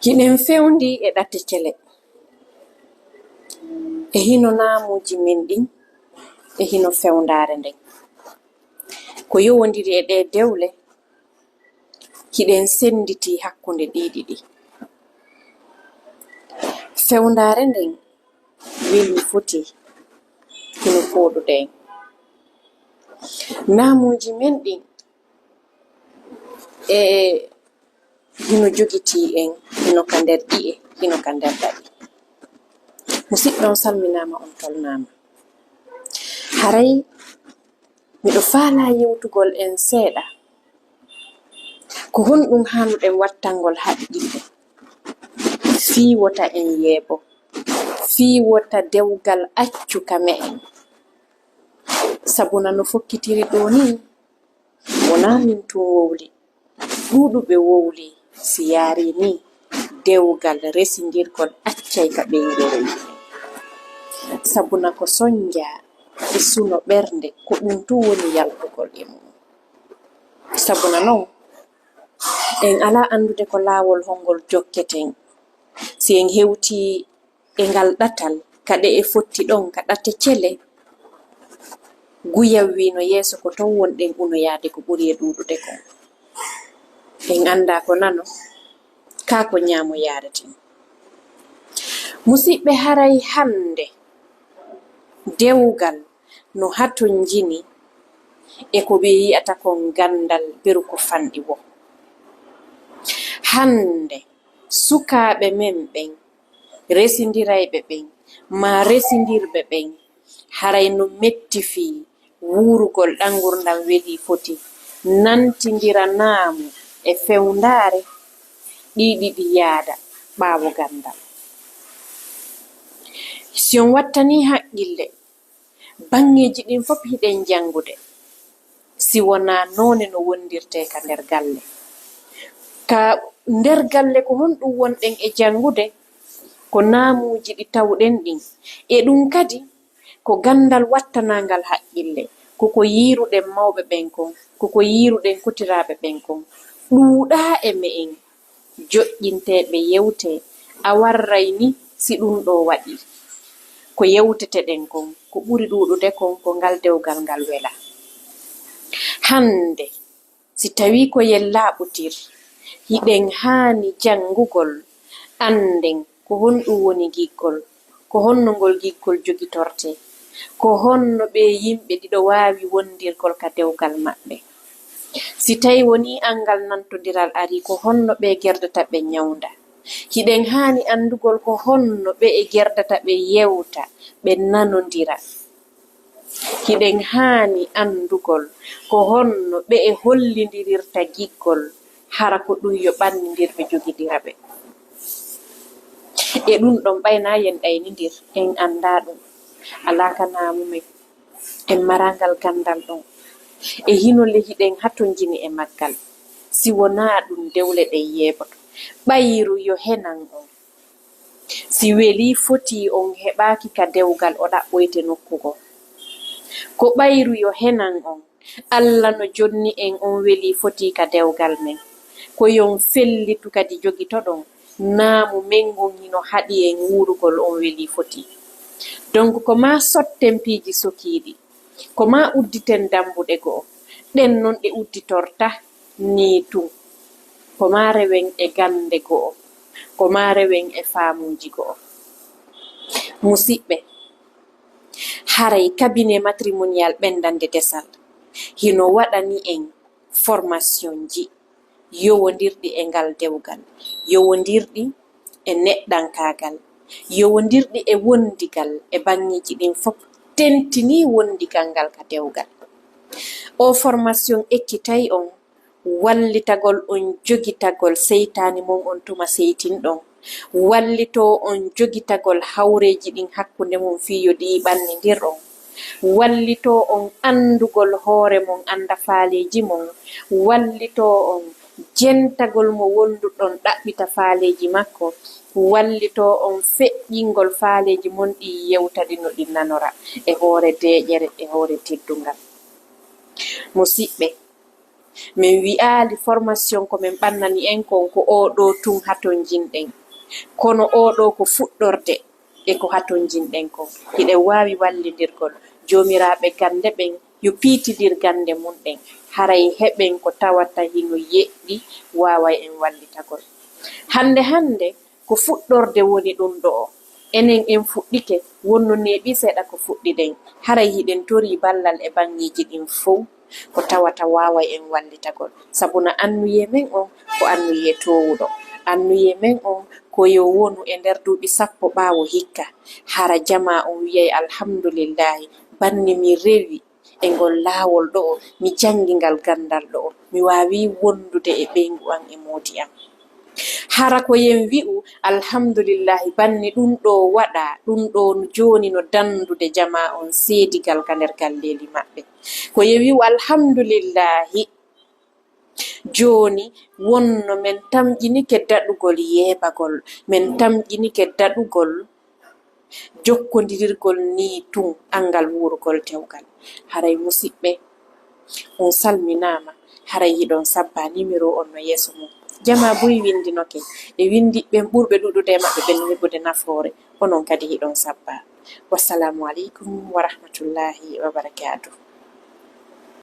Hiɗen fewndi e ɗate cele e hino naamuuji men ɗin e hino fewndaare nden. Ko yowondiri e ɗee dewle, hiɗen sennditii hakkunde ɗiɗi ɗi. Fewndaare nden weli foti hino fooɗuɗen. Naamuuji men ɗin e hino jogitii en hino ka nder ɗi'e, hino ka nder ɗaɗi. Musidɓe on salminaama, on tolnaama. Haray miɗo faalaa yewtugol en seeɗa ko honɗum haanuɗen wattangol haqqille fii wota en yeebo, fii wota dewgal accu ka me'en. Sabuna no fokkitiri ɗoo nii wonaa min tun wowli, ɗuuɗuɓe wowli si yaari nii dewgal resindirgol accay ka ɓengel. Sabuna ko soñjaa e suno ɓernde ko ɗum tun woni yaltugol e mum. Sabuna non en alaa anndude ko laawol hongol jokketen si en hewtii e ngal ɗatal kaɗe e fotti ɗon ka ɗate cele. Guyam wiino yeeso ko ton wonɗen unoyaade ko ɓuri e ɗuuɗude kon. En anndaa ko nano, kaa ko ñaamo yaareten. Musidɓe, haray hannde dewgal no haton jini e ko ɓe yi'ata kon ganndal beru ko fanɗi wo. Hannde sukaaɓe men ɓen, resindirayɓe ɓen, maa resindirɓe ɓen, haray no metti fii wuurugol ɗan ngurdam weli foti nantindira naamu e fewndaare ɗiɗi ɗi yaada ɓaawo ganndal. Si on wattanii haqqille, baŋngeeji ɗin fof hiɗen janngude, si wonaa noone no wondirtee ka nder galle. Ka nder galle ko honɗum wonɗen e janngude, ko naamuuji ɗi tawɗen ɗin, e ɗum kadi ko ganndal wattanaangal haqqille, koko yiiruɗen mawɓe ɓen kon, koko yiiruɗen kotiraaɓe ɓen kon. Ɗuuɗaa e me'en joƴƴinteeɓe yewtee a warray ni si ɗum ɗo waɗi. Ko yewteteɗen kon, ko ɓuri ɗuuɗude kon ko ngal dewgal ngal wela. Hannde si tawii ko yel laaɓutir, hiɗen haani janngugol annden ko honɗum woni giggol, ko honno ngol giggol jogitortee, ko honno ɓe yimɓe ɗiɗo waawi wondirgol ka dewgal maɓɓe. Si tawii wonii anngal nantodiral arii, ko honno ɓe gerdata ɓe nyawnda. Hiɗen haani anndugol ko honno ɓe e gerdata ɓe yewta, ɓe nanondira. Hiɗen haani anndugol ko honno ɓe e hollindirirta giggol hara ko ɗum yo ɓannindirɓe jogidira ɓe. E ɗum ɗon ɓaynaa yen ɗaynindir, en anndaa ɗum. Alaa ka naamu men, en marangal ganndal ɗon. E hinole hiɗen haton jini e maggal, si wonaa ɗum dewle ɗen yeeɓoto. Ɓayru yo henan on. Si welii fotii on heɓaaki ka dewgal o ɗaɓɓoyte nokkugo. Ko ɓayru yo henan on, Allah no jonni en on welii fotii ka dewgal men. Ko yon fellitu kadi jogitoɗon, naamu men ngon hino haɗi en wuurugol on welii fotii. Donc ko maa sotten piiji sokiiɗi, ko maa udditen dambuɗe go'o, ɗen non ɗe udditorta nii tun. Ko maa rewen e gannde go'o, ko maa rewen e faamuuji go'o. Musidɓe, haray kabine matrimonial ɓendande desal hino waɗani en formation ji yowondirɗi e ngal dewgal, yowondirɗi e neɗɗankaagal, yowondirɗi e wondigal e baŋngeeji ɗin fof tentinii wondigal ngal ka dewgal. O formation ekkitay on wallitagol on jogitagol seytaani mon on tuma seytinɗon, wallitoo on jogitagol hawreeji ɗin hakkunde mon fii yo ɗi ɓannindirɗon, wallitoo on anndugol hoore mon annda faaleeji mon, wallitoo on jentagol mo wonduɗon ɗaɓɓita faaleeji makko, wallitoo on feƴƴingol faaleeji mon ɗi yewtadi no ɗi nanora e hoore deeƴere e hoore teddungal. Musidɓe, min wi'aali formation ko min ɓannani en kon ko oɗo tun haton jinɗen kono oɗo ko fuɗɗorde e ko haton jinɗen kon hiɗen waawi wallidirgol jomiraɓe gande ɓen yo piitidir gande mum ɗen haray heɓen ko tawata hino yeɗɗi waaway en wallitagol hande ko fuɗɗorde woni ɗum ɗo enen en fuɗɗike wonno neeɓi seeɗa ko fuɗɗiɗen haray hiɗen tori ballal e bangiji ɗin fof ko tawata waaway en wallitagol sabuna annuye men on ko annuye towuɗo annuye men on ko yo wonu e nder duuɓi 10 ɓaawo hikka hara jama on wiyay alhamdulillahi banni mi rewi e ngol laawol ɗo mi jangi ngal gandal ɗo mi waawi wondude e ɓeygu am e moodi am hara ko yen wi'u alhamdulillahi banni ɗum ɗo waɗa ɗum ɗo joni no dandude jama on seedigal ka nder galleli maɓɓe ko yen wi'u alhamdulillahi joni wonno min tamƴinike daɗugol yeɓagol min tamƴinike daɗugol jokkodirgol ni tun angal wurgol dewgal haray musidɓe on salminama haray hiɗon sabba numéro on no yeeso mum jama buyi windinoke e windiɓe ɓurɓe ɗuɗude maɓɓe ɓen heɓude nafoore onon kadi hiɗon sabba wassalamu aleykum wa rahmatullahi wa barakatuh